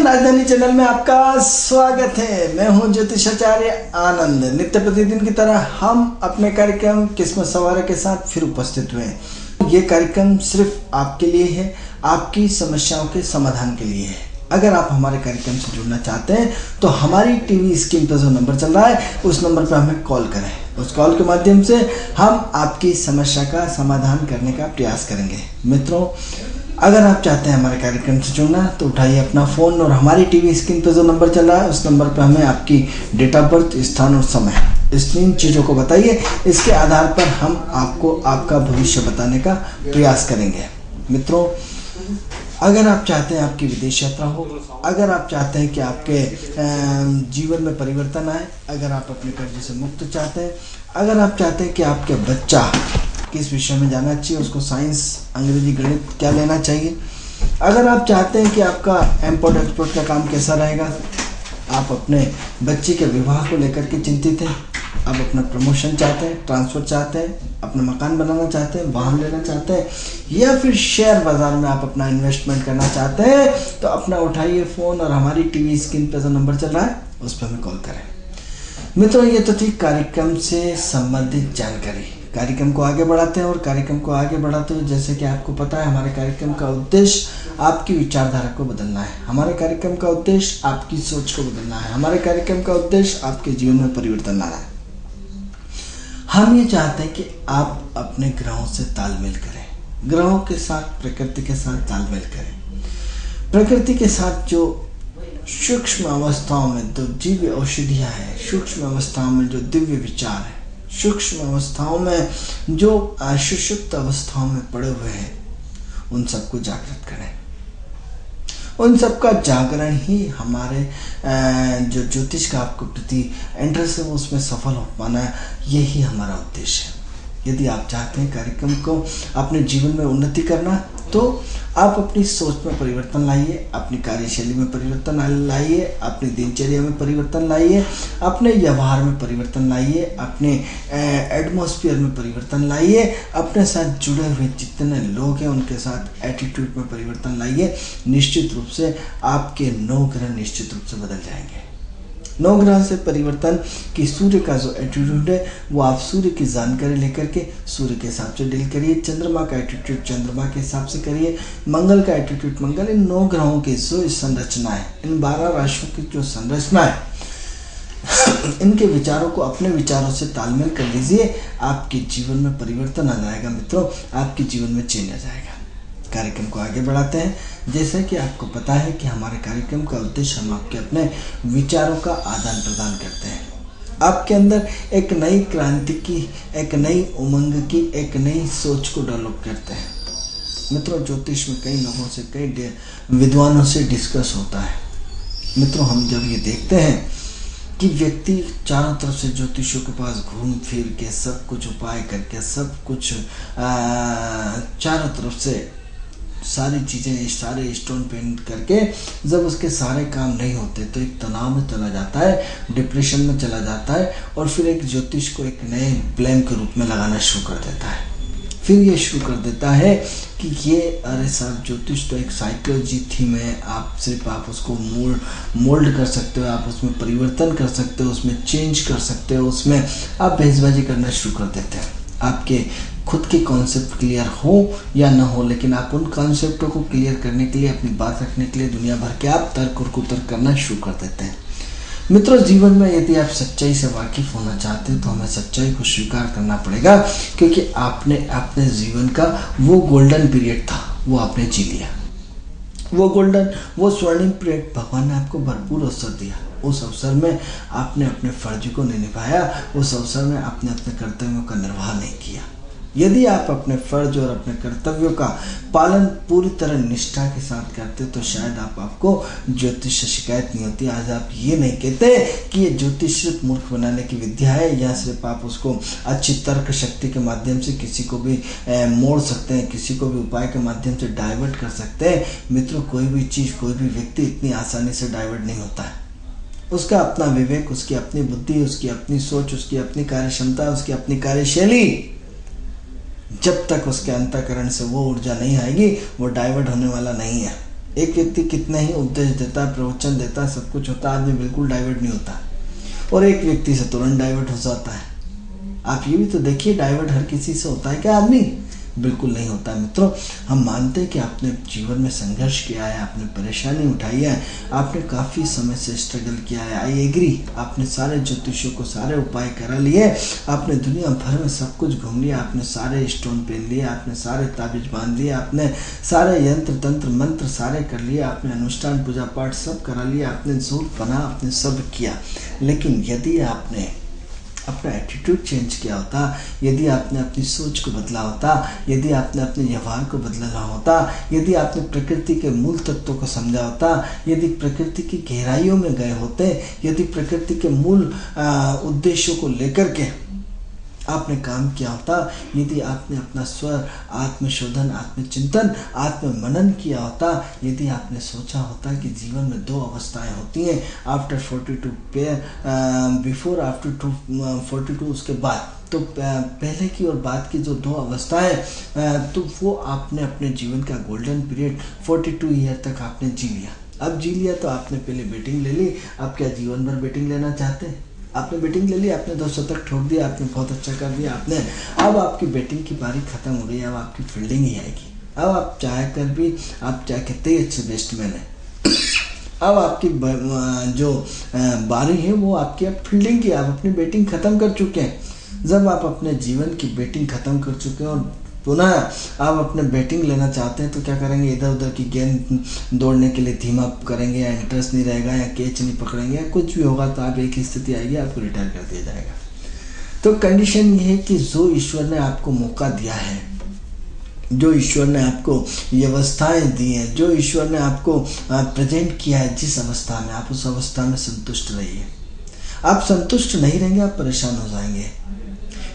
राजधानी चैनल में आपका स्वागत है। मैं हूं ज्योतिषाचार्य आनंद। नित्य प्रतिदिन की तरह हम अपने कार्यक्रम किस्मत सवार के साथ फिर उपस्थित हुए हैं। ये कार्यक्रम सिर्फ आपके लिए है, आपकी समस्याओं के समाधान के लिए है। अगर आप हमारे कार्यक्रम से जुड़ना चाहते हैं तो हमारी टीवी स्क्रीन पर जो नंबर चल रहा है उस नंबर पर हमें कॉल करें। उस कॉल के माध्यम से हम आपकी समस्या का समाधान करने का प्रयास करेंगे। मित्रों, अगर आप चाहते हैं हमारे कार्यक्रम से जुड़ना तो उठाइए अपना फ़ोन और हमारी टीवी स्क्रीन पर जो नंबर चल रहा है उस नंबर पर हमें आपकी डेट ऑफ बर्थ, स्थान और समय, इस 3 चीज़ों को बताइए। इसके आधार पर हम आपको आपका भविष्य बताने का प्रयास करेंगे। मित्रों, अगर आप चाहते हैं आपकी विदेश यात्रा हो, अगर आप चाहते हैं कि आपके जीवन में परिवर्तन आए, अगर आप अपने कर्ज से मुक्त चाहते हैं, अगर आप चाहते हैं कि आपके बच्चा किस विषय में जाना चाहिए, उसको साइंस, अंग्रेजी, गणित क्या लेना चाहिए, अगर आप चाहते हैं कि आपका इम्पोर्ट एक्सपोर्ट का काम कैसा रहेगा, आप अपने बच्चे के विवाह को लेकर के चिंतित हैं, आप अपना प्रमोशन चाहते हैं, ट्रांसफ़र चाहते हैं, अपना मकान बनाना चाहते हैं, वाहन लेना चाहते हैं, या फिर शेयर बाज़ार में आप अपना इन्वेस्टमेंट करना चाहते हैं, तो अपना उठाइए फ़ोन और हमारी टीवी स्क्रीन पर जो नंबर चल रहा है उस पर हमें कॉल करें। मित्रों, ये तो थी कार्यक्रम से संबंधित जानकारी। कार्यक्रम को आगे बढ़ाते हैं और कार्यक्रम को आगे बढ़ाते हुए जैसे कि आपको पता है हमारे कार्यक्रम का उद्देश्य आपकी विचारधारा को बदलना है। हमारे कार्यक्रम का उद्देश्य आपकी सोच को बदलना है। हमारे कार्यक्रम का उद्देश्य आपके जीवन में परिवर्तन लाना है। हम ये चाहते हैं कि आप अपने ग्रहों से तालमेल करें, ग्रहों के साथ, प्रकृति के साथ तालमेल करें। प्रकृति के साथ जो सूक्ष्म अवस्थाओं में जो दिव्य औषधियाँ हैं, सूक्ष्म अवस्थाओं में जो दिव्य विचार है, सूक्ष्म अवस्थाओं में जो सुषुप्त अवस्थाओं में पड़े हुए हैं, उन सबको जागृत करें। उन सबका जागरण ही हमारे जो ज्योतिष का आपको प्रति इंटरेस्ट है उसमें सफल हो पाना, यही हमारा उद्देश्य है। यदि आप चाहते हैं कार्यक्रम को अपने जीवन में उन्नति करना तो आप अपनी सोच में परिवर्तन लाइए, अपनी कार्यशैली में परिवर्तन लाइए, अपनी दिनचर्या में परिवर्तन लाइए, अपने व्यवहार में परिवर्तन लाइए, अपने एटमॉस्फेयर में परिवर्तन लाइए, अपने साथ जुड़े हुए जितने लोग हैं उनके साथ एटीट्यूड में परिवर्तन लाइए। निश्चित रूप से आपके 9 ग्रह निश्चित रूप से बदल जाएंगे। 9 ग्रह से परिवर्तन कि सूर्य का जो एटीट्यूड है वो आप सूर्य की जानकारी लेकर के सूर्य के हिसाब से डील करिए। चंद्रमा का एटीट्यूड चंद्रमा के हिसाब से करिए। मंगल का एटीट्यूड मंगल। इन 9 ग्रहों की जो संरचना है, इन 12 राशियों की जो संरचना है, इनके विचारों को अपने विचारों से तालमेल कर लीजिए। आपके जीवन में परिवर्तन आ जाएगा। मित्रों, आपके जीवन में चेंज आ जाएगा। कार्यक्रम को आगे बढ़ाते हैं। जैसे कि आपको पता है कि हमारे कार्यक्रम का उद्देश्य हम आपके अपने विचारों का आदान प्रदान करते हैं, आपके अंदर एक नई क्रांति की, एक नई उमंग की, एक नई सोच को डेवलप करते हैं। मित्रों, ज्योतिष में कई लोगों से, कई विद्वानों से डिस्कस होता है। मित्रों, हम जब ये देखते हैं कि व्यक्ति चारों तरफ से ज्योतिषियों के पास घूम फिर के सब कुछ उपाय करके, सब कुछ चारों तरफ से सारी चीज़ें, सारे स्टोन पेंट करके जब उसके सारे काम नहीं होते तो एक तनाव में चला जाता है, डिप्रेशन में चला जाता है और फिर एक ज्योतिष को एक नए ब्लेम के रूप में लगाना शुरू कर देता है। फिर ये शुरू कर देता है कि ये, अरे साहब, ज्योतिष तो एक साइकोलॉजी थीम है, आप उसको मोल्ड कर सकते हो, आप उसमें परिवर्तन कर सकते हो, उसमें चेंज कर सकते हो, उसमें आप भेजबाजी करना शुरू कर देते हैं। आपके खुद के कॉन्सेप्ट क्लियर हो या ना हो, लेकिन आप उन कॉन्सेप्टों को क्लियर करने के लिए, अपनी बात रखने के लिए दुनिया भर के आप तर्क और कुतर्क करना शुरू कर देते हैं। मित्रों, जीवन में यदि आप सच्चाई से वाकिफ होना चाहते हैं तो हमें सच्चाई को स्वीकार करना पड़ेगा, क्योंकि आपने अपने जीवन का वो गोल्डन पीरियड था, वो आपने जी लिया। वो स्वर्णिम पीरियड भगवान ने आपको भरपूर अवसर दिया। उस अवसर में आपने अपने फर्ज को नहीं निभाया, उस अवसर में आपने अपने कर्तव्यों का निर्वाह नहीं किया। यदि आप अपने फर्ज और अपने कर्तव्यों का पालन पूरी तरह निष्ठा के साथ करते तो शायद आपको ज्योतिष से शिकायत नहीं होती। आज आप ये नहीं कहते कि ये ज्योतिष सिर्फ मूर्ख बनाने की विद्या है, या सिर्फ आप उसको अच्छी तर्क शक्ति के माध्यम से किसी को भी मोड़ सकते हैं, किसी को भी उपाय के माध्यम से डाइवर्ट कर सकते हैं। मित्रों, कोई भी चीज़, कोई भी व्यक्ति इतनी आसानी से डाइवर्ट नहीं होता है। उसका अपना विवेक, उसकी अपनी बुद्धि, उसकी अपनी सोच, उसकी अपनी कार्य क्षमता, उसकी अपनी कार्यशैली, जब तक उसके अंतःकरण से वो ऊर्जा नहीं आएगी वो डाइवर्ट होने वाला नहीं है। एक व्यक्ति कितना ही उपदेश देता है, प्रवचन देता है, सब कुछ होता है, आदमी बिल्कुल डाइवर्ट नहीं होता, और एक व्यक्ति से तुरंत डाइवर्ट हो जाता है। आप ये भी तो देखिए, डाइवर्ट हर किसी से होता है क्या आदमी? बिल्कुल नहीं होता। मित्रों, हम मानते हैं कि आपने जीवन में संघर्ष किया है, आपने परेशानी उठाई है, आपने काफ़ी समय से स्ट्रगल किया है। आई एग्री, आपने सारे ज्योतिषों को सारे उपाय करा लिए, आपने दुनिया भर में सब कुछ घूम लिया, आपने सारे स्टोन पहन लिए, आपने सारे ताबीज बांध लिए, आपने सारे यंत्र तंत्र मंत्र सारे कर लिए, आपने अनुष्ठान पूजा पाठ सब करा लिया, आपने जोर बना, आपने सब किया। लेकिन यदि आपने अपना एटीट्यूड चेंज किया होता, यदि आपने अपनी सोच को बदला होता, यदि आपने अपने व्यवहार को बदला होता, यदि आपने प्रकृति के मूल तत्वों को समझा होता, यदि प्रकृति की गहराइयों में गए होते, यदि प्रकृति के मूल उद्देश्यों को लेकर के आपने काम किया होता, यदि आपने अपना स्वर आत्मशोधन, आत्मचिंतन, आत्ममनन किया होता, यदि आपने सोचा होता कि जीवन में दो अवस्थाएं होती हैं, आफ्टर 42 बिफोर, आफ्टर 42 उसके बाद, तो पहले की और बाद की जो दो अवस्थाएं, तो वो आपने अपने जीवन का गोल्डन पीरियड 42 ईयर तक आपने जी लिया। अब जी लिया तो आपने पहले बेटिंग ले ली, अब क्या जीवन भर बेटिंग लेना चाहते हैं? आपने बैटिंग ले ली, आपने 2 शतक ठोक दिया, आपने बहुत अच्छा कर दिया आपने। अब आपकी बैटिंग की बारी खत्म हो गई, अब आपकी फील्डिंग ही आएगी। अब आप चाहे कर भी, आप चाहे कितने अच्छे बैट्समैन हैं, अब आपकी जो बारी है वो आपकी अब फील्डिंग की, आप अपनी बैटिंग खत्म कर चुके हैं। जब आप अपने जीवन की बैटिंग खत्म कर चुके हैं और पुनः आप अपने बैटिंग लेना चाहते हैं, तो क्या करेंगे? इधर उधर की गेंद दौड़ने के लिए धीमा करेंगे, या इंटरेस्ट नहीं रहेगा, या कैच नहीं पकड़ेंगे, या कुछ भी होगा, तो आप एक ही स्थिति आएगी, आपको रिटायर कर दिया जाएगा। तो कंडीशन ये है कि जो ईश्वर ने आपको मौका दिया है, जो ईश्वर ने आपको व्यवस्थाएं दी हैं, जो ईश्वर ने आपको प्रेजेंट किया है जिस अवस्था में, आप उस अवस्था में संतुष्ट रहिए। आप संतुष्ट नहीं रहेंगे, आप परेशान हो जाएंगे,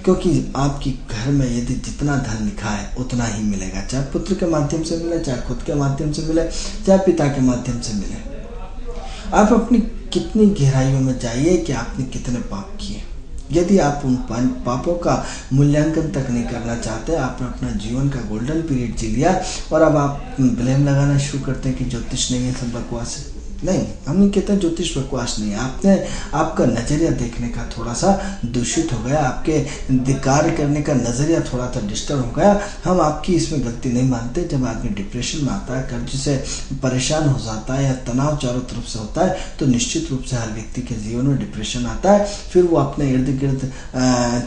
क्योंकि आपकी घर में यदि जितना धन लिखा है उतना ही मिलेगा, चाहे पुत्र के माध्यम से मिले, चाहे खुद के माध्यम से मिले, चाहे पिता के माध्यम से मिले। आप अपनी कितनी गहराइयों में जाइए कि आपने कितने पाप किए। यदि आप उन पापों का मूल्यांकन तक नहीं करना चाहते, आपने अपना जीवन का गोल्डन पीरियड जी लिया और अब आप ब्लेम लगाना शुरू करते हैं कि ज्योतिष नहीं है, सब बकवास है। नहीं, हम नहीं कहते ज्योतिष बकवास नहीं है, आपका नज़रिया देखने का थोड़ा सा दूषित हो गया, आपके कार्य करने का नज़रिया थोड़ा सा डिस्टर्ब हो गया। हम आपकी इसमें गलती नहीं मानते। जब आदमी डिप्रेशन में आता है, कर्ज से परेशान हो जाता है, या तनाव चारों तरफ से होता है, तो निश्चित रूप से हर व्यक्ति के जीवन में डिप्रेशन आता है। फिर वो अपने इर्द गिर्द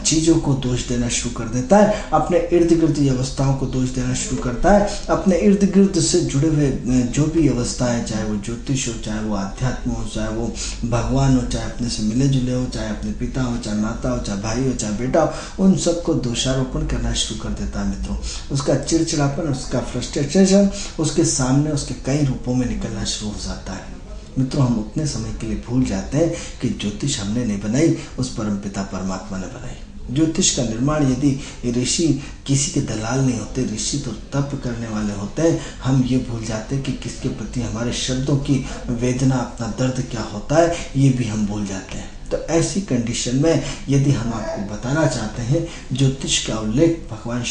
चीज़ों को दोष देना शुरू कर देता है, अपने इर्द गिर्द व्यवस्थाओं को दोष देना शुरू करता है, अपने इर्द गिर्द से जुड़े हुए जो भी व्यवस्थाएं, चाहे वो ज्योतिष हो, चाहे वो अध्यात्म हो, चाहे वो भगवान हो, चाहे अपने से मिले जुले हो, चाहे अपने पिता हो, चाहे माता हो, चाहे भाई हो, चाहे बेटा हो, उन सबको दोषारोपण करना शुरू कर देता है। मित्रों, उसका चिड़चिड़ापन, उसका फ्रस्ट्रेशन उसके सामने उसके कई रूपों में निकलना शुरू हो जाता है। मित्रों, हम उतने समय के लिए भूल जाते हैं कि ज्योतिष हमने नहीं बनाई, उस परमपिता परमात्मा ने बनाई। ज्योतिष का निर्माण यदि ऋषि किसी के दलाल नहीं होते, ऋषि तो तप करने वाले होते हैं। हम ये भूल जाते हैं कि किसके प्रति हमारे शब्दों की वेदना, अपना दर्द क्या होता है, ये भी हम भूल जाते हैं। तो ऐसी कंडीशन में यदि हम आपको बताना चाहते हैं, ज्योतिष का उल्लेख भगवान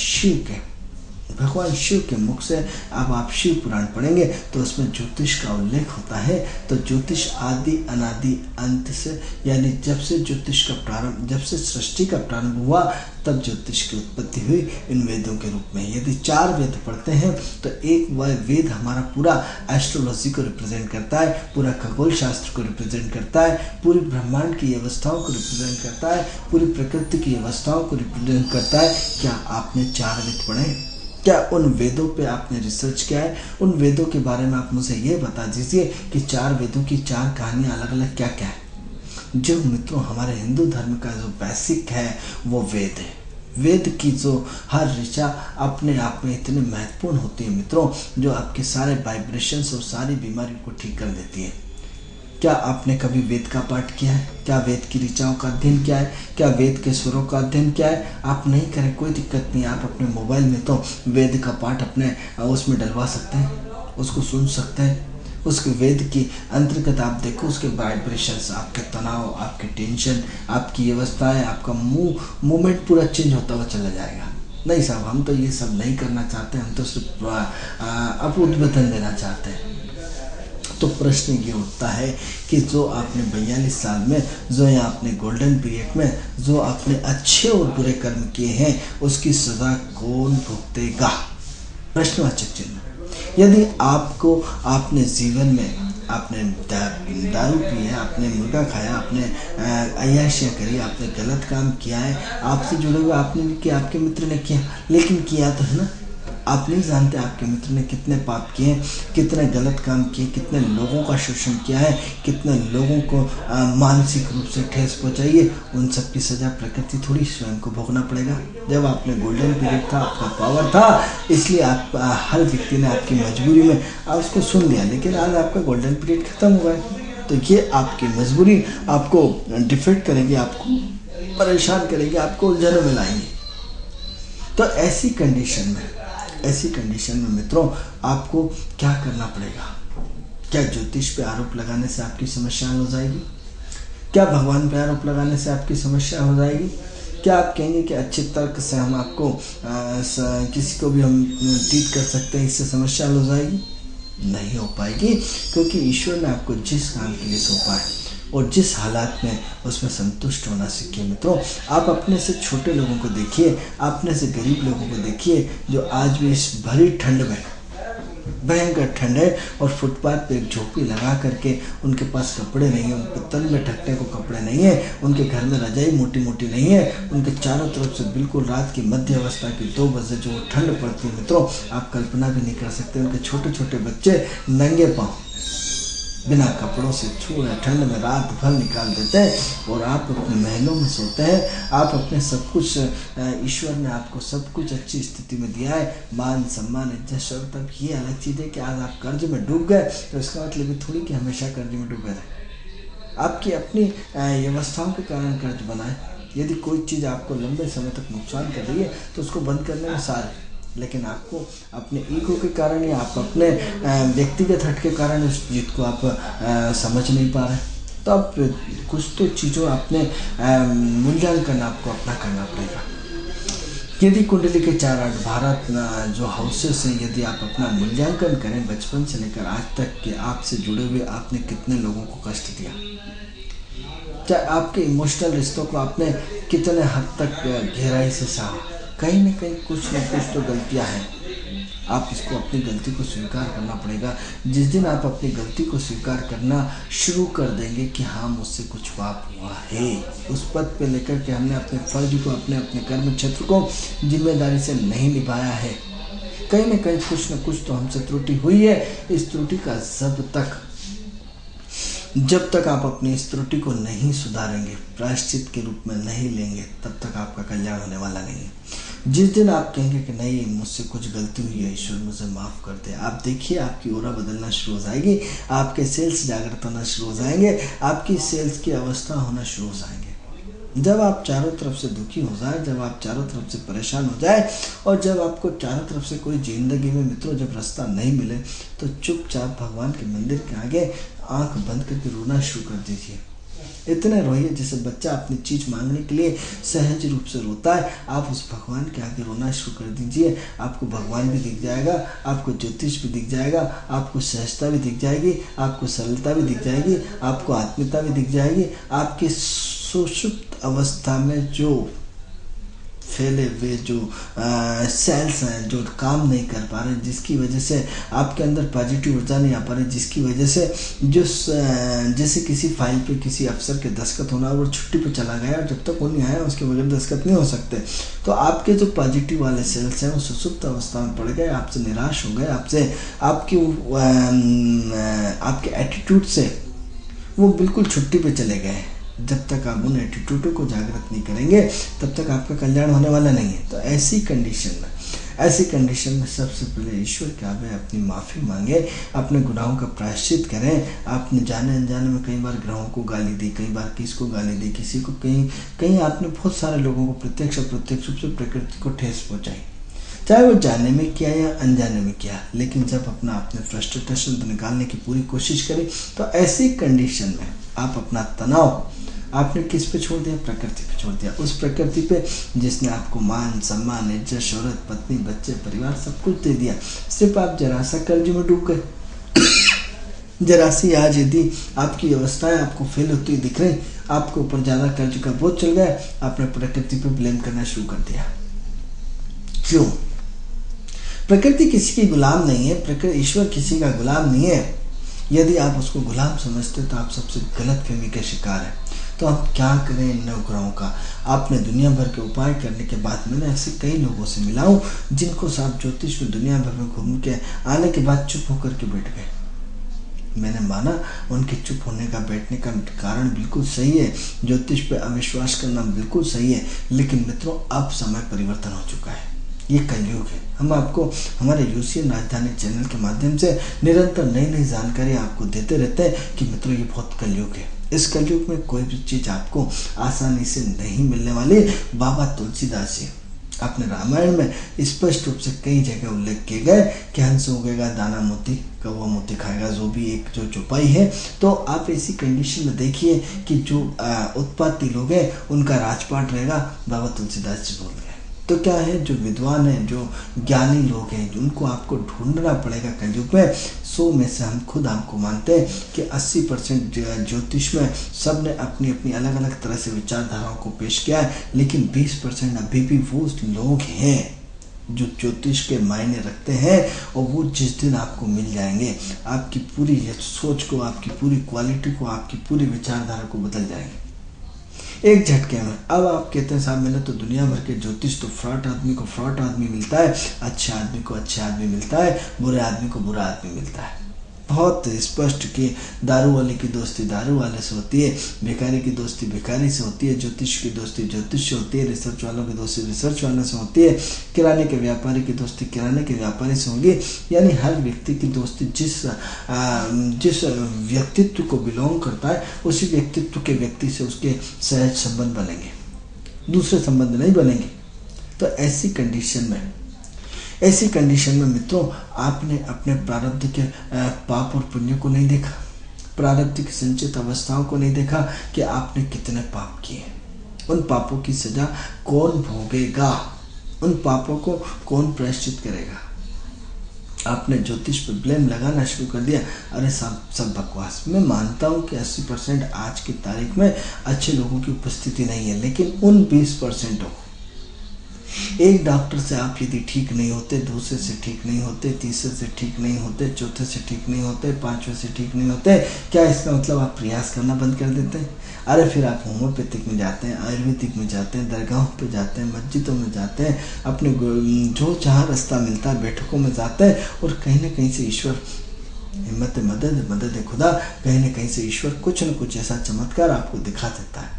शिव के मुख से, अब आप शिव पुराण पढ़ेंगे तो उसमें ज्योतिष का उल्लेख होता है। तो ज्योतिष आदि अनादि अंत से, यानी जब से ज्योतिष का प्रारंभ, जब से सृष्टि का प्रारंभ हुआ, तब ज्योतिष की उत्पत्ति हुई इन वेदों के रूप में। यदि 4 वेद पढ़ते हैं तो एक वेद हमारा पूरा एस्ट्रोलॉजी को रिप्रेजेंट करता है, पूरा खगोल शास्त्र को रिप्रेजेंट करता है, पूरी ब्रह्मांड की व्यवस्थाओं को रिप्रेजेंट करता है, पूरी प्रकृति की व्यवस्थाओं को रिप्रेजेंट करता है। क्या आपने 4 वेद पढ़े? क्या उन वेदों पे आपने रिसर्च किया है? उन वेदों के बारे में आप मुझे ये बता दीजिए कि 4 वेदों की 4 कहानियाँ अलग अलग क्या क्या है। जो मित्रों हमारे हिंदू धर्म का जो बेसिक है वो वेद है। वेद की जो हर ऋचा अपने आप में इतनी महत्वपूर्ण होती है मित्रों, जो आपके सारे वाइब्रेशंस और सारी बीमारियों को ठीक कर देती है। क्या आपने कभी वेद का पाठ किया है? क्या वेद की ऋचाओं का अध्ययन किया है? क्या वेद के स्वरों का अध्ययन किया है? आप नहीं करें, कोई दिक्कत नहीं। आप अपने मोबाइल में तो वेद का पाठ अपने उसमें डलवा सकते हैं, उसको सुन सकते हैं। उसके वेद की अंतर्गत आप देखो, उसके वाइब्रेशंस, आपके तनाव, आपके टेंशन, आपकी व्यवस्थाएं, आपका मूवमेंट पूरा चेंज होता हुआ चला जाएगा। नहीं साहब, हम तो ये सब नहीं करना चाहते, हम तो सिर्फ उद्बोधन देना चाहते हैं। तो प्रश्न ये उठता है कि जो आपने 42 साल में, जो या आपने गोल्डन पीरियड में जो आपने अच्छे और बुरे कर्म किए हैं, उसकी सज़ा कौन भुगतेगा? प्रश्नवाचक चिन्ह। यदि आपने जीवन में आपने दारू पी है, आपने मुर्गा खाया, आपने अय्याशियाँ करी, आपने गलत काम किया है, आपसे जुड़े हुए आपने भी किया, आपके मित्र ने किया, लेकिन किया तो है ना। आप नहीं जानते आपके मित्र ने कितने पाप किए, कितने गलत काम किए, कितने लोगों का शोषण किया है, कितने लोगों को मानसिक रूप से ठेस पहुँचाई है। उन सब की सज़ा प्रकृति थोड़ी स्वयं को भोगना पड़ेगा। जब आपने गोल्डन पीरियड था, आपका पावर था, इसलिए आप हर व्यक्ति ने आपकी मजबूरी में उसको सुन लिया, लेकिन आज आपका गोल्डन पीरियड खत्म हुआ है। तो ये आपकी मजबूरी आपको डिफेक्ट करेगी, आपको परेशान करेगी, आपको उलझनों में लाएंगी। तो ऐसी कंडीशन में मित्रों आपको क्या करना पड़ेगा? क्या ज्योतिष पे आरोप लगाने से आपकी समस्या हो जाएगी? क्या भगवान पे आरोप लगाने से आपकी समस्या हो जाएगी? क्या आप कहेंगे कि अच्छे तर्क से हम आपको किसी को भी हम ट्रीट कर सकते हैं, इससे समस्या हो जाएगी? नहीं हो पाएगी, क्योंकि ईश्वर ने आपको जिस काम के लिए सौंपा है और जिस हालात में उसमें संतुष्ट होना सीखिए। मित्रों, आप अपने से छोटे लोगों को देखिए, अपने से गरीब लोगों को देखिए, जो आज भी इस भरी ठंड में, भयंकर ठंड है, और फुटपाथ पे एक झोपड़ी लगा करके उनके पास कपड़े नहीं है, उनके तन में ढकने को कपड़े नहीं है, उनके घर में रजाई मोटी मोटी नहीं है, उनके चारों तरफ से बिल्कुल रात की मध्य अवस्था की 2 बजे जो ठंड पड़ती है मित्रों, आप कल्पना भी नहीं कर सकते। उनके छोटे छोटे बच्चे नंगे पाँव बिना कपड़ों से छू रहे ठंड में रात भर निकाल देते हैं, और आप अपने महलों में सोते हैं। आप अपने सब कुछ, ईश्वर ने आपको सब कुछ अच्छी स्थिति में दिया है, मान सम्मान इज्जत शौकत। तब ये अलग चीज़ है कि आज आप कर्ज में डूब गए, तो इसका मतलब ये थोड़ी कि हमेशा कर्ज में डूबे रहे। आपकी अपनी व्यवस्थाओं के कारण कर्ज बनाए। यदि कोई चीज़ आपको लंबे समय तक नुकसान कर रही है तो उसको बंद करने में सार, लेकिन आपको अपने ईगो के कारण या आप अपने व्यक्तिगत हट के कारण उस चीज़ को आप समझ नहीं पा रहे। तो अब कुछ तो चीज़ों अपने मूल्यांकन आपको अपना करना पड़ेगा। यदि कुंडली के 4-8 भारत जो हाउसेस हैं, यदि आप अपना मूल्यांकन करें बचपन से लेकर आज तक के आपसे जुड़े हुए आपने कितने लोगों को कष्ट दिया, चाहे आपके इमोशनल रिश्तों को आपने कितने हद तक गहराई से सहा, कहीं न कहीं कुछ न कुछ तो गलतियां हैं। आप इसको अपनी गलती को स्वीकार करना पड़ेगा। जिस दिन आप अपनी गलती को स्वीकार करना शुरू कर देंगे कि हाँ मुझसे कुछ पाप हुआ है, उस पद पे लेकर के हमने अपने फर्ज को, अपने कर्म क्षेत्र को जिम्मेदारी से नहीं निभाया है, कहीं न कहीं कुछ न कुछ तो हमसे त्रुटि हुई है। इस त्रुटि का जब तक आप अपनी इस त्रुटि को नहीं सुधारेंगे, प्रायश्चित के रूप में नहीं लेंगे, तब तक आपका कल्याण होने वाला नहीं है। जिस दिन आप कहेंगे कि नहीं मुझसे कुछ गलती हुई है, ईश्वर मुझे माफ़ कर दे, आप देखिए आपकी ओरा बदलना शुरू हो जाएगी, आपके सेल्स जागृत होना शुरू हो जाएंगे, आपकी सेल्स की अवस्था होना शुरू हो जाएंगे। जब आप चारों तरफ से दुखी हो जाए, जब आप चारों तरफ से परेशान हो जाए, और जब आपको चारों तरफ से कोई जिंदगी में मित्रों जब रास्ता नहीं मिले, तो चुपचाप भगवान के मंदिर के आगे आंख बंद करके रोना शुरू कर दीजिए। इतने रोइए जैसे बच्चा अपनी चीज़ मांगने के लिए सहज रूप से रोता है। आप उस भगवान के आगे रोना शुरू कर दीजिए, आपको भगवान भी दिख जाएगा, आपको ज्योतिष भी दिख जाएगा, आपको सहजता भी दिख जाएगी, आपको सरलता भी दिख जाएगी, आपको आत्मीयता भी दिख जाएगी। आपकी सुषुप्त अवस्था में जो फैले हुए जो सेल्स हैं, जो काम नहीं कर पा रहे, जिसकी वजह से आपके अंदर पॉजिटिव ऊर्जा नहीं आ पा रही, जिसकी वजह से जो जैसे किसी फाइल पे किसी अफसर के दस्तखत होना, वो छुट्टी पे चला गया और जब तक वो नहीं आया उसके बगैर दस्तखत नहीं हो सकते, तो आपके जो पॉजिटिव वाले सेल्स हैं वो सुषुप्त अवस्था में पड़ गए, आपसे निराश हो गए, आपके एटीट्यूड से वो बिल्कुल छुट्टी पे चले गए। जब तक आप उन एटीट्यूडों को जागृत नहीं करेंगे तब तक आपका कल्याण होने वाला नहीं है। तो ऐसी कंडीशन में सबसे पहले ईश्वर के आगे अपनी माफ़ी मांगे, अपने गुनाहों का प्रायश्चित करें। आपने जाने अनजाने में कई बार ग्रहों को गाली दी, कई बार किसको गाली दी, किसी को कहीं आपने बहुत सारे लोगों को प्रत्यक्ष अप्रत्यक्ष रूप से प्रकृति को ठेस पहुँचाई, चाहे वो जाने में किया या अनजाने में किया। लेकिन जब अपना आपने फ्रस्ट्रेशन निकालने की पूरी कोशिश करी, तो ऐसी कंडीशन में आप अपना तनाव आपने किस पे छोड़ दिया? प्रकृति पे छोड़ दिया। उस प्रकृति पे जिसने आपको मान सम्मान इज्जत शोहरत पत्नी बच्चे परिवार सब कुछ दे दिया, सिर्फ आप जरा सा कर्ज में डूब गए। जरा सी आज यदि आपकी अवस्थाएं आपको फेल होती दिख रही, आपके ऊपर ज़्यादा कर्ज का बोझ चल गया, आपने प्रकृति पे ब्लेम करना शुरू कर दिया। क्यों? प्रकृति किसी की गुलाम नहीं है, प्रकृति ईश्वर किसी का गुलाम नहीं है। यदि आप उसको गुलाम समझते तो आप सबसे गलत फहमी के शिकार हैं। तो हम क्या करें इन उपग्रहों का? आपने दुनिया भर के उपाय करने के बाद मैंने ऐसे कई लोगों से मिला हूँ जिनको साहब ज्योतिष में दुनिया भर में घूम के आने के बाद चुप होकर के बैठ गए। मैंने माना उनके चुप होने का, बैठने का कारण बिल्कुल सही है, ज्योतिष पे अविश्वास करना बिल्कुल सही है, लेकिन मित्रों अब समय परिवर्तन हो चुका है। ये कलयुग है। हम आपको हमारे यूसीएन राजधानी चैनल के माध्यम से निरंतर नई नई जानकारी आपको देते रहते हैं कि मित्रों ये बहुत कलयुग है। इस कलयुग में कोई भी चीज़ आपको आसानी से नहीं मिलने वाली। बाबा तुलसीदास जी अपने रामायण में स्पष्ट रूप से कई जगह उल्लेख किए गए कि हंस उगेगा दाना मोती, कौवा मोती खाएगा, जो भी एक जो चौपाई है। तो आप ऐसी कंडीशन में देखिए कि जो उत्पाती लोग हैं उनका राजपाट रहेगा। बाबा तुलसीदास जी बोल गए। तो क्या है, जो विद्वान हैं, जो ज्ञानी लोग हैं, उनको आपको ढूंढना पड़ेगा कलयुग में। 100 में से हम खुद आपको मानते हैं कि 80% ज्योतिष में सब ने अपनी अपनी अलग अलग तरह से विचारधाराओं को पेश किया है, लेकिन 20% अभी भी वो लोग हैं जो ज्योतिष के मायने रखते हैं, और वो जिस दिन आपको मिल जाएंगे आपकी पूरी सोच को, आपकी पूरी क्वालिटी को, आपकी पूरी विचारधारा को बदल जाएंगे एक झटके में। अब आप कहते हैं साहब मैंने तो दुनिया भर के ज्योतिष, तो फ्रॉड आदमी को फ्रॉड आदमी मिलता है, अच्छे आदमी को अच्छे आदमी मिलता है, बुरे आदमी को बुरा आदमी मिलता है। बहुत स्पष्ट कि दारू वाले की दोस्ती दारू वाले से होती है, भिखारी की दोस्ती भिखारी से होती है, ज्योतिष की दोस्ती ज्योतिष से होती है, रिसर्च वालों की दोस्ती रिसर्च वालों से होती है, किराने के व्यापारी की दोस्ती किराने के व्यापारी से होगी। यानी हर व्यक्ति की दोस्ती जिस व्यक्तित्व को बिलोंग करता है उसी व्यक्तित्व के व्यक्ति से उसके सहज संबंध बनेंगे, दूसरे संबंध नहीं बनेंगे। तो ऐसी कंडीशन में मित्रों आपने अपने प्रारब्ध के पाप और पुण्य को नहीं देखा, प्रारब्ध की संचित अवस्थाओं को नहीं देखा कि आपने कितने पाप किए। उन पापों की सजा कौन भोगेगा, उन पापों को कौन प्रायश्चित करेगा। आपने ज्योतिष पर ब्लेम लगाना शुरू कर दिया। अरे सब बकवास। मैं मानता हूँ कि 80% आज की तारीख में अच्छे लोगों की उपस्थिति नहीं है, लेकिन उन 20% को, एक डॉक्टर से आप यदि ठीक नहीं होते, दूसरे से ठीक नहीं होते, तीसरे से ठीक नहीं होते, चौथे से ठीक नहीं होते, पांचवें से ठीक नहीं होते, क्या इसका मतलब आप प्रयास करना बंद कर देते हैं? अरे फिर आप होम्योपैथिक में जाते हैं, आयुर्वेदिक में जाते हैं, दरगाहों पे जाते हैं, मस्जिदों में जाते हैं, अपने जो जहाँ रास्ता मिलता है बैठकों में जाते हैं, और कहीं ना कहीं से ईश्वर हिम्मत मदद खुदा, कहीं ना कहीं से ईश्वर कुछ न कुछ ऐसा चमत्कार आपको दिखा देता है।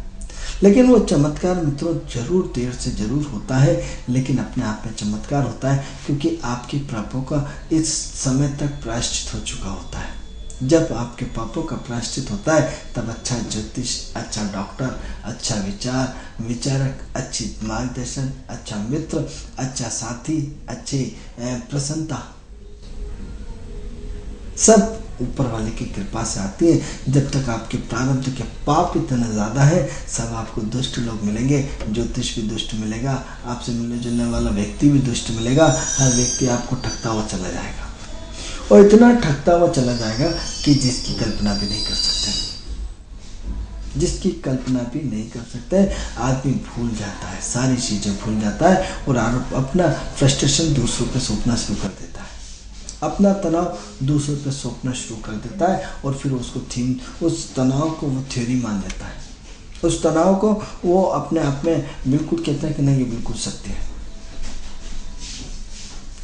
लेकिन वो चमत्कार मित्रों जरूर देर से जरूर होता है, लेकिन अपने आप में चमत्कार होता है, क्योंकि आपके पापों का इस समय तक प्रायश्चित हो चुका होता है। जब आपके पापों का प्रायश्चित होता है तब अच्छा ज्योतिष, अच्छा डॉक्टर, अच्छा विचारक, अच्छी मार्गदर्शन, अच्छा मित्र, अच्छा साथी, अच्छे प्रसन्नता सब ऊपर वाले की कृपा से आती है। जब तक आपके प्रारब्ध के पाप इतना ज़्यादा है, सब आपको दुष्ट लोग मिलेंगे, ज्योतिष भी दुष्ट मिलेगा, आपसे मिलने जुलने वाला व्यक्ति भी दुष्ट मिलेगा, हर व्यक्ति आपको ठगता हुआ चला जाएगा, और इतना ठगता हुआ चला जाएगा कि जिसकी कल्पना भी नहीं कर सकते। आदमी भूल जाता है, सारी चीज़ें भूल जाता है, और अपना फ्रस्ट्रेशन दूसरों पे सौंपना शुरू कर देता है, अपना तनाव दूसरों पे सौंपना शुरू कर देता है, और फिर उस तनाव को वो थ्योरी मान लेता है, उस तनाव को वो अपने आप में बिल्कुल कहता है कि नहीं ये बिल्कुल सत्य है।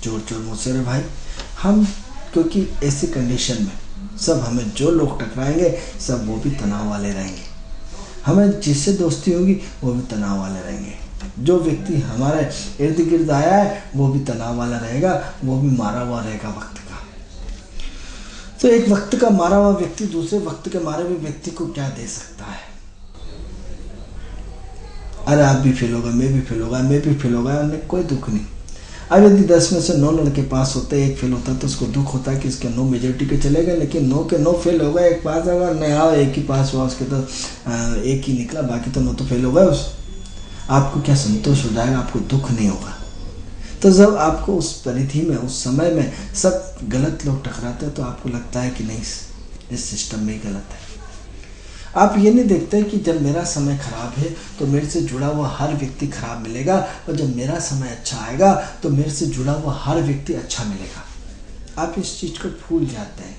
चोर मुझसे रे भाई। हम क्योंकि ऐसी कंडीशन में सब हमें जो लोग टकराएंगे सब वो भी तनाव वाले रहेंगे, हमें जिससे दोस्ती होगी वो भी तनाव वाले रहेंगे, जो व्यक्ति हमारे इर्द गिर्द आया है वो भी तनाव वाला रहेगा, वो भी मारा हुआ रहेगा वक्त का। तो एक वक्त का मारा हुआ व्यक्ति दूसरे वक्त के मारे हुए व्यक्ति को क्या दे सकता है? अरे आप भी फेल होगा, मैं भी फेल होगा, मैं भी फेल होगा, उन्हें कोई दुख नहीं। अब यदि 10 में से 9 लड़के पास होते, एक फेल होता, तो उसको दुख होता कि इसके 9 मेजोरिटी के चले गए, लेकिन 9 के 9 फेल हो गए, एक पास होगा, नहीं आओ एक ही पास हुआ, उसके तो एक ही निकला, बाकी तो 9 तो फेल हो गए। आपको क्या संतोष हो जाएगा? आपको दुख नहीं होगा। तो जब आपको उस परिधि में, उस समय में सब गलत लोग टकराते हैं, तो आपको लगता है कि नहीं इस सिस्टम में ही गलत है। आप ये नहीं देखते कि जब मेरा समय खराब है तो मेरे से जुड़ा हुआ हर व्यक्ति खराब मिलेगा, और जब मेरा समय अच्छा आएगा तो मेरे से जुड़ा हुआ हर व्यक्ति अच्छा मिलेगा। आप इस चीज़ को भूल जाते हैं।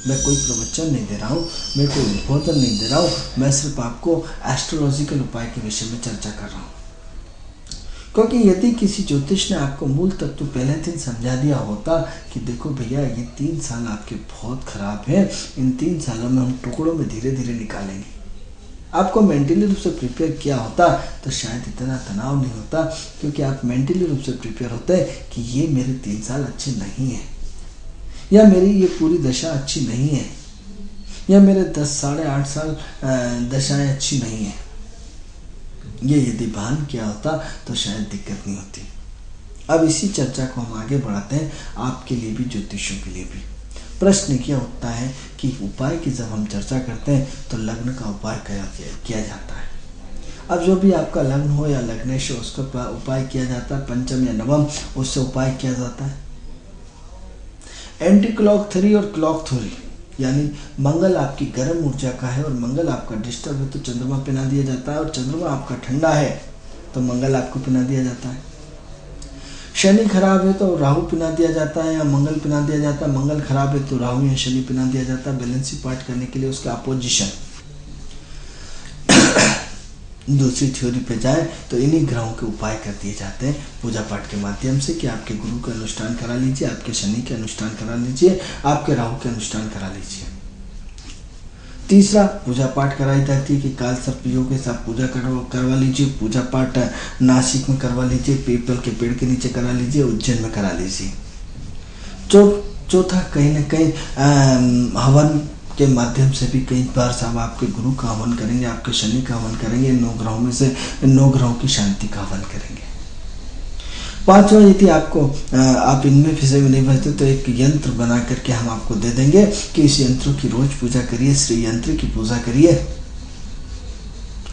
मैं कोई प्रवचन नहीं दे रहा हूँ, मैं कोई उद्बोधन नहीं दे रहा हूँ, मैं सिर्फ आपको एस्ट्रोलॉजिकल उपाय के विषय में चर्चा कर रहा हूँ। क्योंकि यदि किसी ज्योतिष ने आपको मूल तत्व पहले दिन समझा दिया होता कि देखो भैया ये 3 साल आपके बहुत खराब हैं, इन 3 सालों में हम टुकड़ों में धीरे धीरे निकालेंगे, आपको मेंटली रूप से प्रिपेयर किया होता तो शायद इतना तनाव नहीं होता। क्योंकि आप मेंटली रूप से प्रिपेयर होते हैं कि ये मेरे 3 साल अच्छे नहीं हैं, या मेरी ये पूरी दशा अच्छी नहीं है, या मेरे 10 साढ़े 8 साल दशाएं अच्छी नहीं है। ये यदि भान किया होता तो शायद दिक्कत नहीं होती। अब इसी चर्चा को हम आगे बढ़ाते हैं, आपके लिए भी ज्योतिषियों के लिए भी। प्रश्न क्या उठता है कि उपाय की जब हम चर्चा करते हैं तो लग्न का उपाय किया जाता है। अब जो भी आपका लग्न हो या लग्नेश हो उसका उपाय किया जाता है, पंचम या नवम उससे उपाय किया जाता है। एंटी क्लॉक थ्योरी और क्लॉक थ्योरी, यानी मंगल आपकी गर्म ऊर्जा का है और मंगल आपका डिस्टर्ब है तो चंद्रमा पिना दिया जाता है, और चंद्रमा आपका ठंडा है तो मंगल आपको पिना दिया जाता है। शनि खराब है तो राहु पिना दिया जाता है या मंगल पिना दिया जाता है। मंगल खराब है तो राहु या शनि पिना दिया जाता है, बैलेंसिंग पार्ट करने के लिए उसका अपोजिशन। दूसरी थ्योरी पे जाए तो इन्हीं ग्रहों के उपाय कर दिए जाते हैं पूजा पाठ के माध्यम से कि आपके गुरु का अनुष्ठान करा लीजिए, आपके शनि के अनुष्ठान करा लीजिए, आपके राहु के अनुष्ठान करा लीजिए। तीसरा पूजा पाठ कराई जाती है कि काल सर्प योग के साथ पूजा करवा लीजिए। पूजा पाठ नासिक में करवा लीजिए, पीपल के पेड़ के नीचे करा लीजिए, उज्जैन में करा लीजिए। चौथा कहीं न कहीं हवन के माध्यम से भी कई बार साहब आपके गुरु का हवन करेंगे, आपके शनि का हवन करेंगे, 9 ग्रहों में से 9 ग्रहों की शांति का हवन करेंगे। पांचवा, यदि आपको आप इनमें फंसे हुए नहीं बचते तो एक यंत्र बना करके हम आपको दे देंगे कि इस यंत्र की रोज पूजा करिए, श्री यंत्र की पूजा करिए।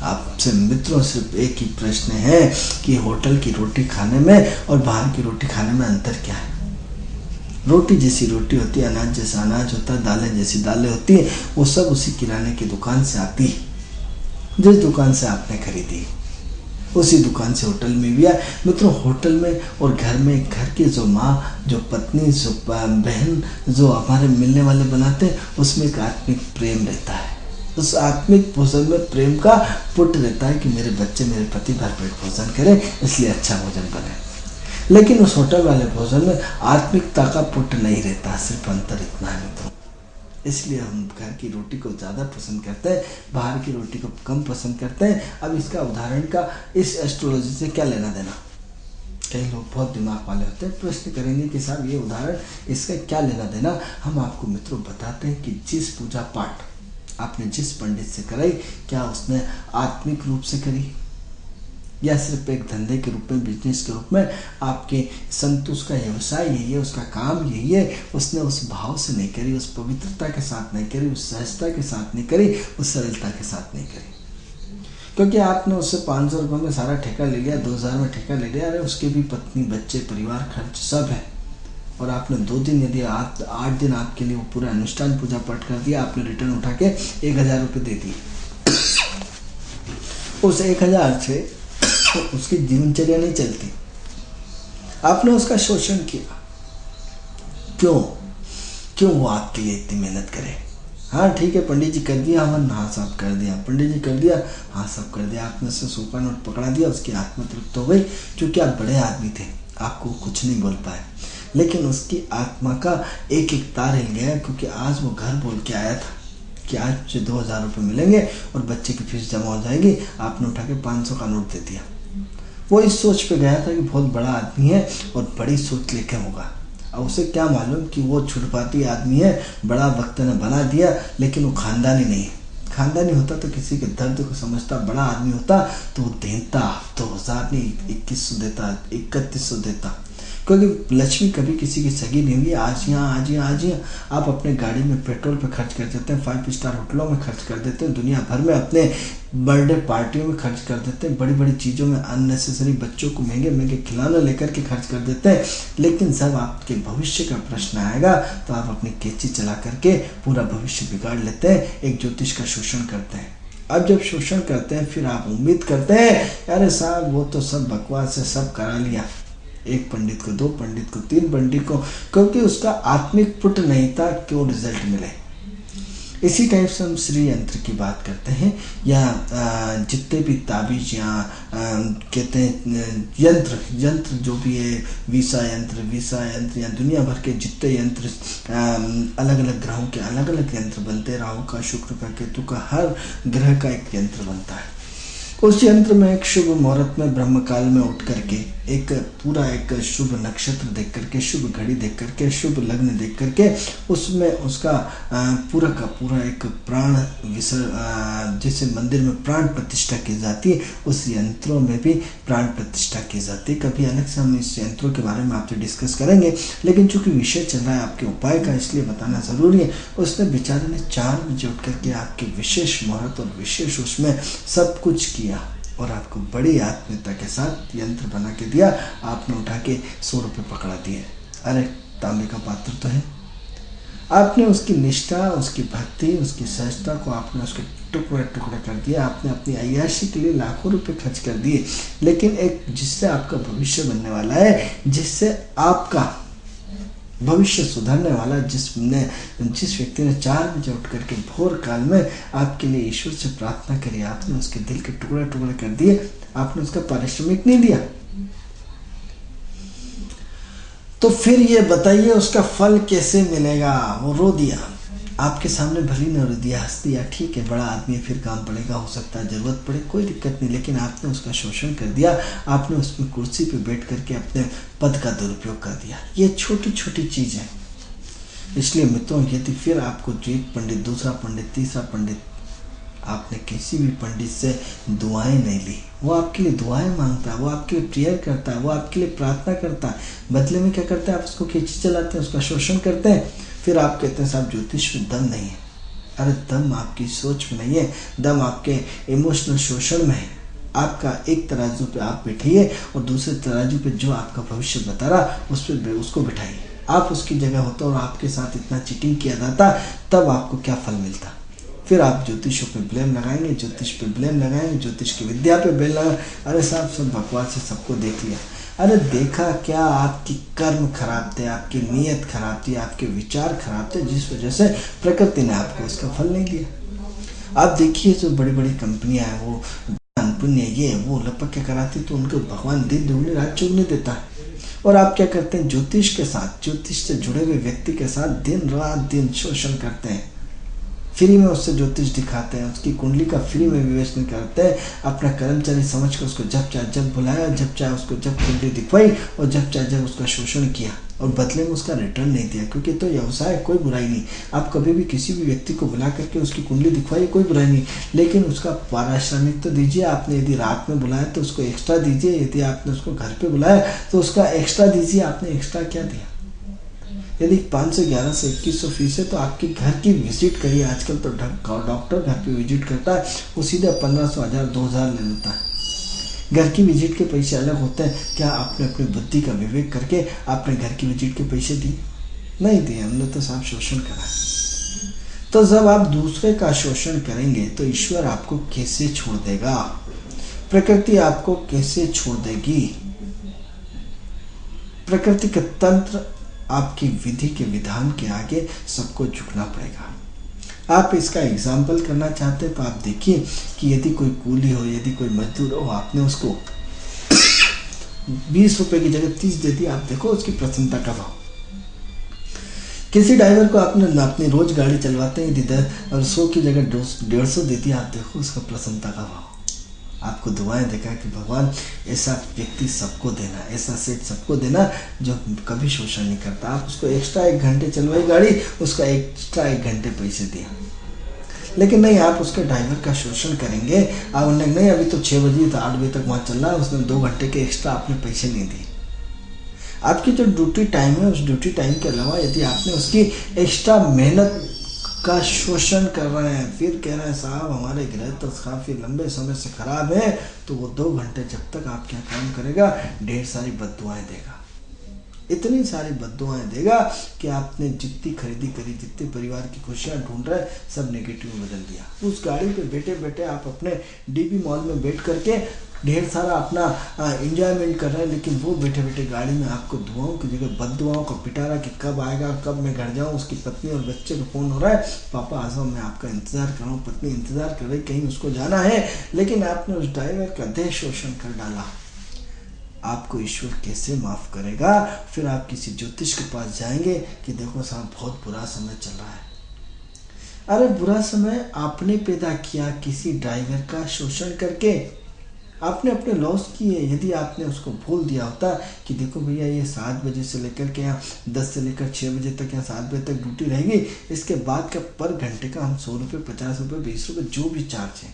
आपसे मित्रों सिर्फ एक ही प्रश्न है कि होटल की रोटी खाने में और बाहर की रोटी खाने में अंतर क्या है। रोटी जैसी रोटी होती है, अनाज जैसा अनाज होता है, दालें जैसी दालें होती है, वो सब उसी किराने की दुकान से आती है। जिस दुकान से आपने खरीदी उसी दुकान से होटल में भी आए। मित्रों होटल में और घर में, घर की जो माँ, जो पत्नी, जो बहन, जो हमारे मिलने वाले बनाते हैं उसमें एक आत्मिक प्रेम रहता है। उस आत्मिक भोजन में प्रेम का पुट रहता है कि मेरे बच्चे, मेरे पति भरपेट भोजन करें इसलिए अच्छा भोजन बने। लेकिन उस होटल वाले भोजन में आत्मिकता का पुट नहीं रहता, सिर्फ अंतर इतना है मित्रों। इसलिए हम घर की रोटी को ज़्यादा पसंद करते हैं, बाहर की रोटी को कम पसंद करते हैं। अब इसका उदाहरण का इस एस्ट्रोलॉजी से क्या लेना देना। कई लोग बहुत दिमाग वाले होते हैं, प्रश्न करेंगे कि साहब ये उदाहरण इसका क्या लेना देना। हम आपको मित्रों बताते हैं कि जिस पूजा पाठ आपने जिस पंडित से कराई, क्या उसने आत्मिक रूप से करी या सिर्फ एक धंधे के रूप में, बिजनेस के रूप में। आपके संतोष का व्यवसाय यही है, उसका काम यही है, उसने उस भाव से नहीं करी, उस पवित्रता के साथ नहीं करी, उस सहजता के साथ नहीं करी, उस सरलता के साथ नहीं करी। क्योंकि आपने उससे 500 रुपये में सारा ठेका ले लिया, 2000 में ठेका ले लिया, अरे उसके भी पत्नी, बच्चे, परिवार खर्च सब है, और आपने 2 दिन यदि 8 दिन आपके लिए वो पूरा अनुष्ठान पूजा पाठ कर दिया, आपने रिटर्न उठा के 1000 रुपये दे दिए। उस 1000 से उसकी जीवनचर्या नहीं चलती, आपने उसका शोषण किया। क्यों वो आपके लिए इतनी मेहनत करे। हाँ ठीक है, पंडित जी कर दिया हवन, हाँ सब कर दिया, पंडित जी कर दिया, हाँ सब कर दिया, आपने उससे सोपा नोट पकड़ा दिया, उसकी आत्मा तृप्त हो गई। क्योंकि आप बड़े आदमी थे, आपको कुछ नहीं बोल पाए, लेकिन उसकी आत्मा का एक एक तार हिल गया। क्योंकि आज वो घर बोल के आया था कि आज मुझे 2000 रुपये मिलेंगे और बच्चे की फीस जमा हो जाएगी, आपने उठा के 500 का नोट दे दिया। वो इस सोच पे गया था कि बहुत बड़ा आदमी है और बड़ी सोच लेके होगा। अब उसे क्या मालूम कि वो छुटपाती आदमी है, बड़ा वक्त ने बना दिया, लेकिन वो खानदानी नहीं है। खानदानी होता तो किसी के दर्द को समझता, बड़ा आदमी होता तो वो देता 2000 नहीं 2100 देता, 3100 देता। क्योंकि लक्ष्मी कभी किसी की सगी नहीं होगी। आज यहाँ आज यहाँ आज यहाँ आप अपने गाड़ी में पेट्रोल पे खर्च कर देते हैं, 5 स्टार होटलों में खर्च कर देते हैं, दुनिया भर में अपने बर्थडे पार्टियों में खर्च कर देते हैं, बड़ी बड़ी चीज़ों में अननेसेसरी बच्चों को महंगे महंगे खिलौने लेकर के खर्च कर देते हैं। लेकिन जब आपके भविष्य का प्रश्न आएगा तो आप अपनी कैंची चला करके पूरा भविष्य बिगाड़ लेते हैं, एक ज्योतिष का शोषण करते हैं। अब जब शोषण करते हैं फिर आप उम्मीद करते हैं अरे साहब वो तो सब बकवास है, सब करा लिया, 1 पंडित को, 2 पंडित को, 3 पंडित को, क्योंकि उसका आत्मिक पुट नहीं था, क्यों रिजल्ट मिले। इसी टाइप से हम श्री यंत्र की बात करते हैं या जितने भी ताबीज या कहते हैं यंत्र जो भी है, वीसा यंत्र या दुनिया भर के जितने यंत्र अलग अलग ग्रहों के अलग अलग यंत्र बनते हैं, राहु का, शुक्र का, केतु का, हर ग्रह का एक यंत्र बनता है। उस यंत्र में एक शुभ मुहूर्त में ब्रह्म काल में उठ करके एक पूरा एक शुभ नक्षत्र देख करके, शुभ घड़ी देख करके, शुभ लग्न देख करके उसमें उसका पूरा का पूरा एक प्राण जैसे मंदिर में प्राण प्रतिष्ठा की जाती है, उस यंत्रों में भी प्राण प्रतिष्ठा की जाती है। कभी अलग से हम इस यंत्रों के बारे में आपसे डिस्कस करेंगे, लेकिन चूंकि विषय चल रहा है आपके उपाय का, इसलिए बताना ज़रूरी है। उसने बेचारे ने 4 बजे उठ करके आपके विशेष मुहूर्त और विशेष उसमें सब कुछ किया और आपको बड़ी आत्मीयता के साथ यंत्र बना के दिया। आपने उठा के 100 रुपये पकड़ा दिए, अरे तांबे का पात्र तो है। आपने उसकी निष्ठा, उसकी भक्ति, उसकी सहजता को आपने उसके टुकड़े टुकड़े कर दिया। आपने अपनी अय्याशी के लिए लाखों रुपए खर्च कर दिए, लेकिन एक जिससे आपका भविष्य बनने वाला है, जिससे आपका भविष्य सुधरने वाला, जिस व्यक्ति ने 4 बजे उठ करके भोर काल में आपके लिए ईश्वर से प्रार्थना करी, आपने उसके दिल के टुकड़े टुकड़े कर दिए, आपने उसका पारिश्रमिक नहीं दिया, तो फिर ये बताइए उसका फल कैसे मिलेगा। वो रो दिया आपके सामने, भली ने रो दिया, हंस दिया, ठीक है बड़ा आदमी है, फिर काम पड़ेगा, हो सकता है जरूरत पड़े, कोई दिक्कत नहीं, लेकिन आपने उसका शोषण कर दिया। आपने उसमें कुर्सी पे बैठ करके अपने पद का दुरुपयोग कर दिया। ये छोटी छोटी चीज़ है। इसलिए मित्रों, यदि फिर आपको जो एक पंडित, दूसरा पंडित, तीसरा पंडित, आपने किसी भी पंडित से दुआएं नहीं ली, वो आपके लिए दुआएं मांगता है, वो आपके लिए प्रेयर करता है, वो आपके लिए प्रार्थना करता है, बदले में क्या करते हैं, आप उसको खींची चलाते हैं, उसका शोषण करते हैं। फिर आप कहते हैं साहब ज्योतिष में दम नहीं है। अरे दम आपकी सोच में नहीं है, दम आपके इमोशनल शोषण में है। आपका एक तराजू पे आप बैठिए और दूसरे तराजू पे जो आपका भविष्य बता रहा उस पर उसको बिठाइए। आप उसकी जगह होते और आपके साथ इतना चीटिंग किया जाता, तब आपको क्या फल मिलता। फिर आप ज्योतिषों पे ब्लेम लगाएंगे, ज्योतिष पे ब्लेम लगाएंगे, ज्योतिष की विद्या पे ब्लेम लगाएंगे। अरे साहब सब बकवास है, सबको देख लिया। अरे देखा क्या, आपकी कर्म खराब थे, आपकी नीयत खराब थी, आपके विचार खराब थे, जिस वजह से प्रकृति ने आपको उसका फल नहीं दिया। आप देखिए जो बड़ी बड़ी कंपनियां हैं, वो पुण्य ये वो लपक के कराती, तो उनको भगवान दिन दुगनी रात चौगुनी देता है। और आप क्या करते हैं, ज्योतिष के साथ, ज्योतिष से जुड़े हुए व्यक्ति के साथ दिन रात दिन शोषण करते हैं, फ्री में उससे ज्योतिष दिखाते हैं, उसकी कुंडली का फ्री में विवेचन करते हैं, अपना कर्मचारी समझ कर उसको जब चाहे जब बुलाया, जब चाहे उसको जब कुंडली दिखवाई और जब चाहे जब उसका शोषण किया और बदले में उसका रिटर्न नहीं दिया। क्योंकि तो व्यवसाय, कोई बुराई नहीं। आप कभी भी किसी भी व्यक्ति को बुला करके उसकी कुंडली दिखवाइए, कोई बुराई नहीं, लेकिन उसका पारिश्रमिक तो दीजिए। आपने यदि रात में बुलाया तो उसको एक्स्ट्रा दीजिए, यदि आपने उसको घर पे बुलाया तो उसका एक्स्ट्रा दीजिए। आपने एक्स्ट्रा क्या दिया? यदि 500, 1100, 2100 फीस है तो आपके घर की विजिट करिए। आजकल तो डॉक्टर घर पे विजिट करता है, वो सीधे 1500, 1000, 2000 ले लेता है। घर की विजिट के पैसे अलग होते हैं। क्या आपने अपनी बुद्धि का विवेक करके आपने घर की विजिट के पैसे दिए? नहीं दिए, हमने तो साफ शोषण करा। तो जब आप दूसरे का शोषण करेंगे तो ईश्वर आपको कैसे छोड़ देगा, प्रकृति आपको कैसे छोड़ देगी। प्रकृति का तंत्र, आपकी विधि के विधान के आगे सबको झुकना पड़ेगा। आप इसका एग्जाम्पल करना चाहते हैं तो आप देखिए कि यदि कोई कूली हो, यदि कोई मजदूर हो, आपने उसको 20 रुपए की जगह 30 दे दी, आप देखो उसकी प्रसन्नता का भाव। किसी ड्राइवर को आपने अपनी रोज गाड़ी चलवाते हैं और 100 की जगह 150 देती, आप देखो उसका प्रसन्नता का भाव। आपको दुआएं देखा कि भगवान ऐसा व्यक्ति सबको देना, ऐसा सेठ सबको देना जो कभी शोषण नहीं करता। आप उसको एक्स्ट्रा 1 घंटे चलवाई गाड़ी, उसका एक्स्ट्रा 1 घंटे पैसे दिया, लेकिन नहीं, आप उसके ड्राइवर का शोषण करेंगे। आप उन्हें नहीं, अभी तो 6 बजे था, 8 बजे तक वहाँ चल रहा है, उसने 2 घंटे के एक्स्ट्रा आपने पैसे नहीं दिए। आपकी जो ड्यूटी टाइम है उस ड्यूटी टाइम के अलावा यदि आपने उसकी एक्स्ट्रा मेहनत का शोषण कर रहे हैं, फिर कह रहे हैं साहब हमारे गृह तो काफ़ी लंबे समय से खराब है, तो वो 2 घंटे जब तक आपके यहाँ काम करेगा ढेर सारी बद्दुआएं देगा, इतनी सारी बद्दुआएं देगा कि आपने जितनी खरीदी करी, जितने परिवार की खुशियां ढूंढ रहे सब नेगेटिव में बदल दिया। उस गाड़ी पे बैठे बैठे आप अपने डीबी मॉल में बैठ करके ढेर सारा अपना एंजॉयमेंट कर रहे हैं, लेकिन वो बैठे बैठे गाड़ी में आपको दुआओं की जगह बद्दुआओं का पिटारा कि कब आएगा, कब मैं घर जाऊँ। उसकी पत्नी और बच्चे को फ़ोन हो रहा है, पापा आ जाओ मैं आपका इंतज़ार कर रहा हूँ, पत्नी इंतज़ार कर रही कहीं उसको जाना है, लेकिन आपने उस ड्राइवर का देह शोषण कर डाला। आपको ईश्वर कैसे माफ़ करेगा? फिर आप किसी ज्योतिष के पास जाएंगे कि देखो साहब बहुत बुरा समय चल रहा है। अरे बुरा समय आपने पैदा किया किसी ड्राइवर का शोषण करके, आपने अपने लॉस किए। यदि आपने उसको भूल दिया होता कि देखो भैया ये 7 बजे से लेकर के यहाँ 10 से लेकर 6 बजे तक या 7 बजे तक ड्यूटी रहेगी, इसके बाद का पर घंटे का हम 100 रुपये, 50 रुपये, 20 रुपये जो भी चार्ज है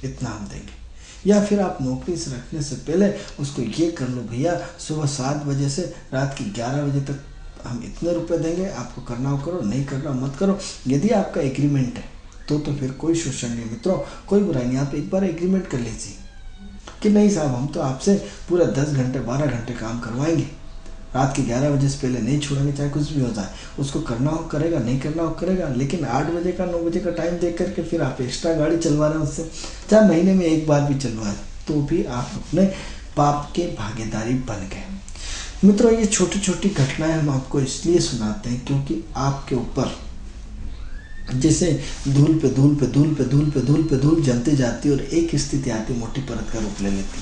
इतना हम देंगे। या फिर आप नौकरी से रखने से पहले उसको ये कर लो भैया सुबह 7 बजे से रात की 11 बजे तक हम इतने रुपए देंगे, आपको करना हो करो, नहीं करना मत करो। यदि आपका एग्रीमेंट है तो फिर कोई शोषण नहीं मित्रों, कोई बुराई नहीं। आप एक बार एग्रीमेंट कर लीजिए कि नहीं साहब हम तो आपसे पूरा 10 घंटे 12 घंटे काम करवाएंगे, रात के 11 बजे से पहले नहीं छोड़ेंगे, चाहे कुछ भी हो जाए। उसको करना हो करेगा, नहीं करना हो करेगा, लेकिन 8 बजे का 9 बजे का टाइम देख करके फिर आप एक्स्ट्रा गाड़ी चलवा रहे हैं उससे, चाहे महीने में एक बार भी चलवाएं, तो भी आप अपने पाप के भागीदारी बन गए। मित्रों ये छोटी छोटी घटनाएं हम आपको इसलिए सुनाते हैं क्योंकि आपके ऊपर जैसे धूल पे धूल पे धूल पे धूल पे धूल पे धूल जमती जाती और एक स्थिति आती मोटी परत का रूप ले लेती।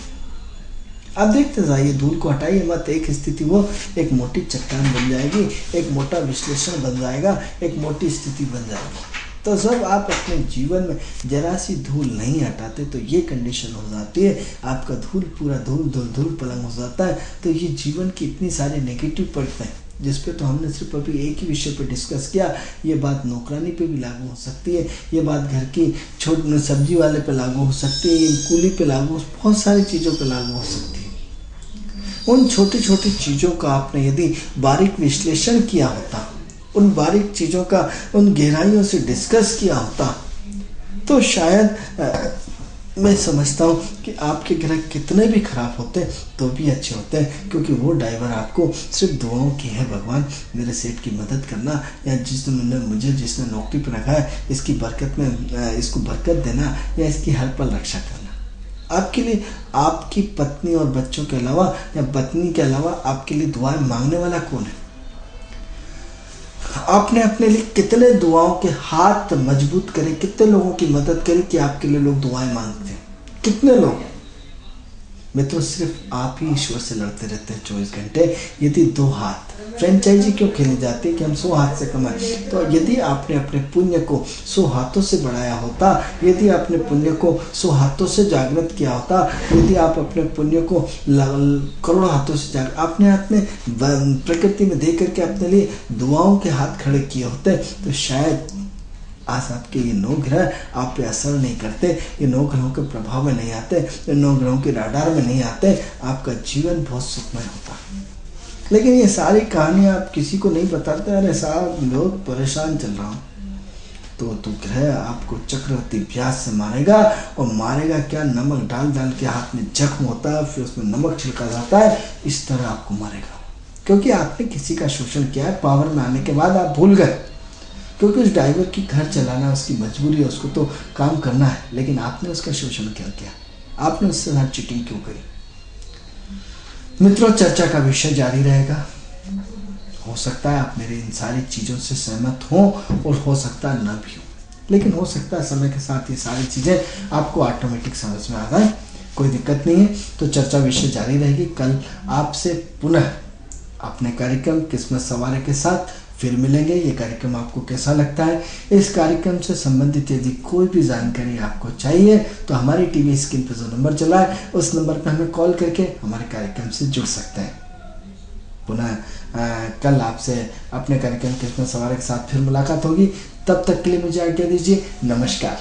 आप देखते जाइए, धूल को हटाइए मत, एक स्थिति वो एक मोटी चट्टान बन जाएगी, एक मोटा विश्लेषण बन जाएगा, एक मोटी स्थिति बन जाएगी। तो जब आप अपने जीवन में जरा सी धूल नहीं हटाते तो ये कंडीशन हो जाती है, आपका धूल पूरा धूल धूल धूल पलंग हो जाता है। तो ये जीवन की इतनी सारी नेगेटिव पड़ते हैं जिस पे तो हमने सिर्फ अभी एक ही विषय पे डिस्कस किया। ये बात नौकरानी पे भी लागू हो सकती है, ये बात घर की छोटी सब्जी वाले पे लागू हो सकती है, ये कूली पे लागू, बहुत सारी चीज़ों पे लागू हो सकती है। उन छोटी छोटी चीज़ों का आपने यदि बारीक विश्लेषण किया होता, उन बारीक चीज़ों का उन गहराइयों से डिस्कस किया होता, तो शायद मैं समझता हूँ कि आपके ग्रह कितने भी खराब होते तो भी अच्छे होते हैं, क्योंकि वो ड्राइवर आपको सिर्फ दुआओं की है, भगवान मेरे सेठ की मदद करना, या जिसने नौकरी पर रखा है इसकी बरकत में इसको बरकत देना, या इसकी हर पल रक्षा करना। आपके लिए आपकी पत्नी और बच्चों के अलावा या पत्नी के अलावा आपके लिए दुआएं मांगने वाला कौन है? आपने अपने लिए कितने दुआओं के हाथ मजबूत करे, कितने लोगों की मदद करे कि आपके लिए लोग दुआएं मांगते हैं? कितने लोग? मित्रों सिर्फ आप ही ईश्वर से लड़ते रहते हैं 24 घंटे। यदि 2 हाथ फ्रेंचाइजी क्यों खेली जाती है कि हम 100 हाथ से कमाएं? तो यदि आपने अपने पुण्य को 100 हाथों से बढ़ाया होता, यदि आपने पुण्य को 100 हाथों से जागृत किया होता, यदि आप अपने पुण्य को करोड़ों हाथों से अपने हाथ में प्रकृति में दे करके अपने लिए दुआओं के हाथ खड़े किए होते, तो शायद आज आपके ये 9 ग्रह आप पे असर नहीं करते, ये 9 ग्रहों के प्रभाव में नहीं आते, ये 9 ग्रहों के राडार में नहीं आते, आपका जीवन बहुत सुखमय होता। लेकिन ये सारी कहानियाँ आप किसी को नहीं बताते। अरे साहब लोग परेशान चल रहा हूँ, तो ग्रह आपको चक्रवर्ती व्यास से मारेगा, और मारेगा क्या, नमक डाल डाल के हाथ में जख्म होता है, फिर उसमें नमक छिड़का जाता है, इस तरह आपको मारेगा। क्योंकि आपने किसी का शोषण किया है, पावर में आने के बाद आप भूल गए, क्योंकि उस ड्राइवर की घर चलाना उसकी मजबूरी है, उसको तो काम करना है, लेकिन आपने उसका शोषण क्यों किया? आपने उससे साथ चीटिंग क्यों करी? मित्रों चर्चा का विषय जारी रहेगा। हो सकता है आप मेरी इन सारी चीज़ों से सहमत हों और हो सकता है ना भी हो, लेकिन हो सकता है समय के साथ ये सारी चीज़ें आपको ऑटोमेटिक समझ में आ जाए, कोई दिक्कत नहीं है। तो चर्चा विषय जारी रहेगी। कल आपसे पुनः अपने कार्यक्रम किस्मत सवारे के साथ फिर मिलेंगे। ये कार्यक्रम आपको कैसा लगता है? इस कार्यक्रम से संबंधित यदि कोई भी जानकारी आपको चाहिए तो हमारी टीवी स्क्रीन पर जो नंबर चला है उस नंबर पर हमें कॉल करके हमारे कार्यक्रम से जुड़ सकते हैं। पुनः कल आपसे अपने कार्यक्रम किस्मत सवारे के साथ फिर मुलाकात होगी। तब तक के लिए मुझे आज्ञा दीजिए। नमस्कार।